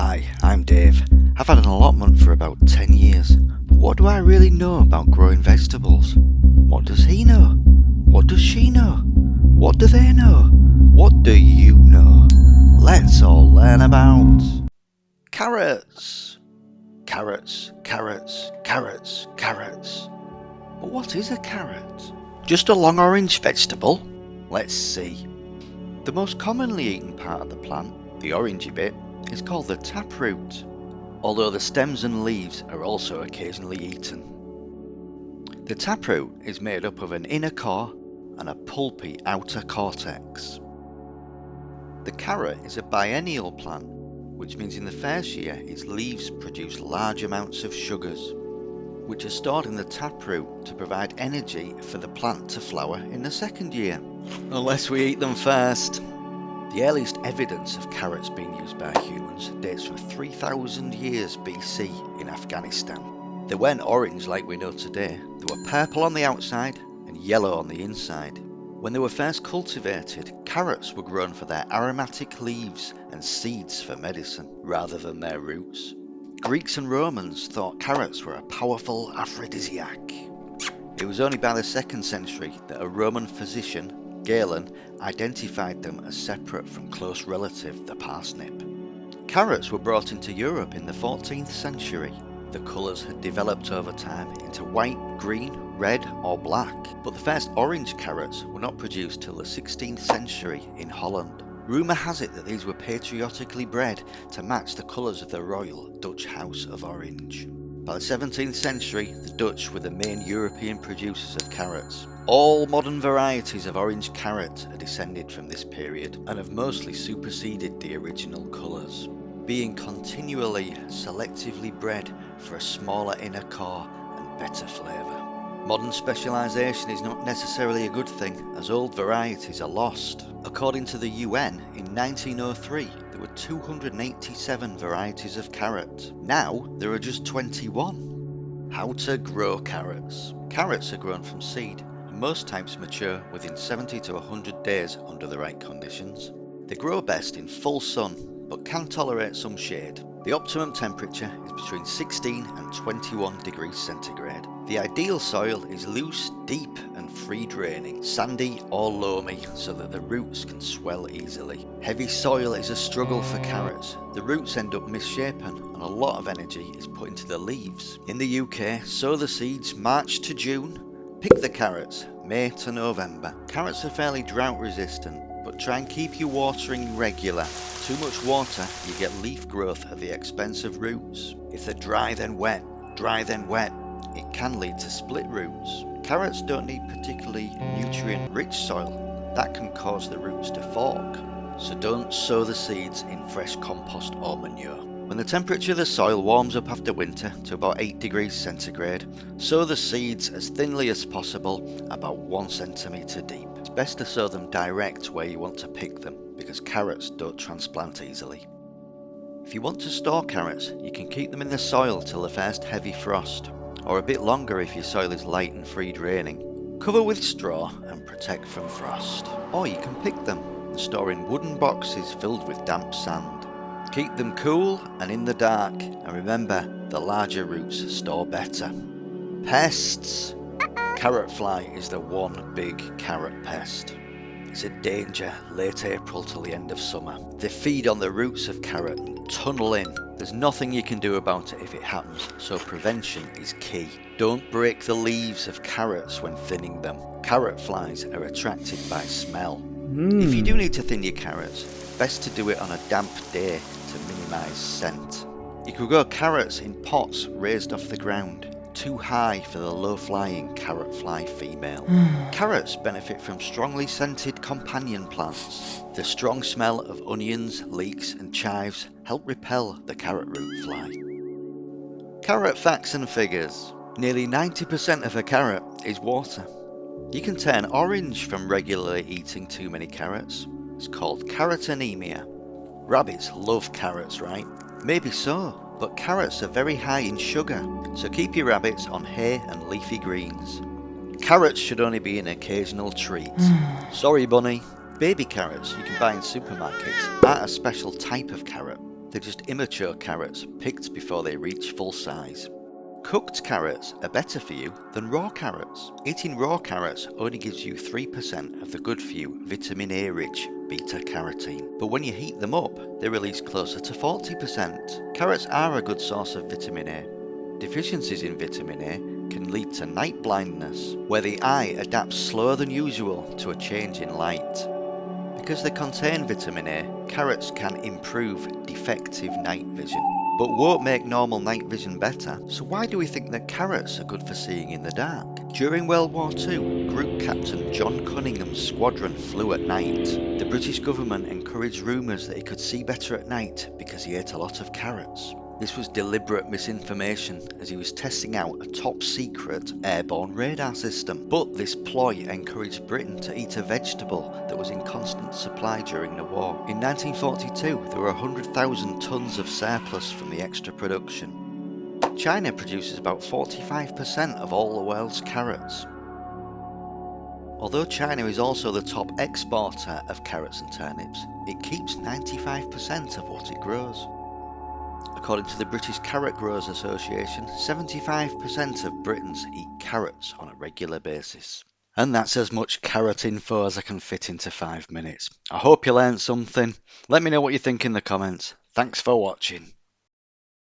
Hi, I'm Dave. I've had an allotment for about 10 years, but what do I really know about growing vegetables? What does he know? What does she know? What do they know? What do you know? Let's all learn about carrots. Carrots, carrots, carrots, carrots. But what is a carrot? Just a long orange vegetable? Let's see. The most commonly eaten part of the plant, the orangey bit, is called the taproot, although the stems and leaves are also occasionally eaten. The taproot is made up of an inner core and a pulpy outer cortex. The carrot is a biennial plant, which means in the first year its leaves produce large amounts of sugars, which are stored in the taproot to provide energy for the plant to flower in the second year, unless we eat them first. The earliest evidence of carrots being used by humans dates from 3,000 years BC in Afghanistan. They weren't orange like we know today, they were purple on the outside and yellow on the inside. When they were first cultivated, carrots were grown for their aromatic leaves and seeds for medicine, rather than their roots. Greeks and Romans thought carrots were a powerful aphrodisiac. It was only by the 2nd century that a Roman physician, Galen, identified them as separate from close relative the parsnip. Carrots were brought into Europe in the 14th century. The colours had developed over time into white, green, red or black, but the first orange carrots were not produced till the 16th century in Holland. Rumour has it that these were patriotically bred to match the colours of the royal Dutch House of Orange. By the 17th century, the Dutch were the main European producers of carrots. All modern varieties of orange carrot are descended from this period and have mostly superseded the original colours, being continually selectively bred for a smaller inner core and better flavour. Modern specialisation is not necessarily a good thing, as old varieties are lost. According to the UN, in 1903 there were 287 varieties of carrot. Now there are just 21. How to grow carrots. Carrots are grown from seed, and most types mature within 70 to 100 days under the right conditions. They grow best in full sun, but can tolerate some shade. The optimum temperature is between 16 and 21 degrees centigrade. The ideal soil is loose, deep and free draining, sandy or loamy so that the roots can swell easily. Heavy soil is a struggle for carrots. The roots end up misshapen and a lot of energy is put into the leaves. In the UK, sow the seeds March to June, pick the carrots May to November. Carrots are fairly drought resistant, but try and keep your watering regular. Too much water, you get leaf growth at the expense of roots. If they're dry then wet, it can lead to split roots. Carrots don't need particularly nutrient-rich soil. That can cause the roots to fork. So don't sow the seeds in fresh compost or manure. When the temperature of the soil warms up after winter to about 8 degrees centigrade, sow the seeds as thinly as possible, about 1 centimetre deep. It's best to sow them direct where you want to pick them, because carrots don't transplant easily. If you want to store carrots, you can keep them in the soil till the first heavy frost, or a bit longer if your soil is light and free draining. Cover with straw and protect from frost. Or you can pick them and store in wooden boxes filled with damp sand. Keep them cool and in the dark, and remember, the larger roots store better. Pests. Carrot fly is the one big carrot pest. It's a danger late April till the end of summer. They feed on the roots of carrot and tunnel in. There's nothing you can do about it if it happens, so prevention is key. Don't break the leaves of carrots when thinning them. Carrot flies are attracted by smell. If you do need to thin your carrots, best to do it on a damp day to minimise scent. You could grow carrots in pots raised off the ground, too high for the low-flying carrot fly female. Carrots benefit from strongly scented companion plants. The strong smell of onions, leeks and chives help repel the carrot root fly. Carrot facts and figures. Nearly 90% of a carrot is water. You can turn orange from regularly eating too many carrots. It's called carotenemia. Rabbits love carrots, right? Maybe so, but carrots are very high in sugar, so keep your rabbits on hay and leafy greens. Carrots should only be an occasional treat. Sorry, bunny. Baby carrots you can buy in supermarkets aren't a special type of carrot. They're just immature carrots, picked before they reach full size. Cooked carrots are better for you than raw carrots. Eating raw carrots only gives you 3% of the good for you vitamin A rich beta carotene. But when you heat them up, they release closer to 40%. Carrots are a good source of vitamin A. Deficiencies in vitamin A can lead to night blindness, where the eye adapts slower than usual to a change in light. Because they contain vitamin A, carrots can improve defective night vision, but won't make normal night vision better. So why do we think that carrots are good for seeing in the dark? During World War II, Group Captain John Cunningham's squadron flew at night. The British government encouraged rumours that he could see better at night because he ate a lot of carrots. This was deliberate misinformation, as he was testing out a top-secret airborne radar system. But this ploy encouraged Britain to eat a vegetable that was in constant supply during the war. In 1942, there were 100,000 tons of surplus from the extra production. China produces about 45% of all the world's carrots. Although China is also the top exporter of carrots and turnips, it keeps 95% of what it grows. According to the British Carrot Growers Association, 75% of Britons eat carrots on a regular basis. And that's as much carrot info as I can fit into 5 minutes. I hope you learned something. Let me know what you think in the comments. Thanks for watching.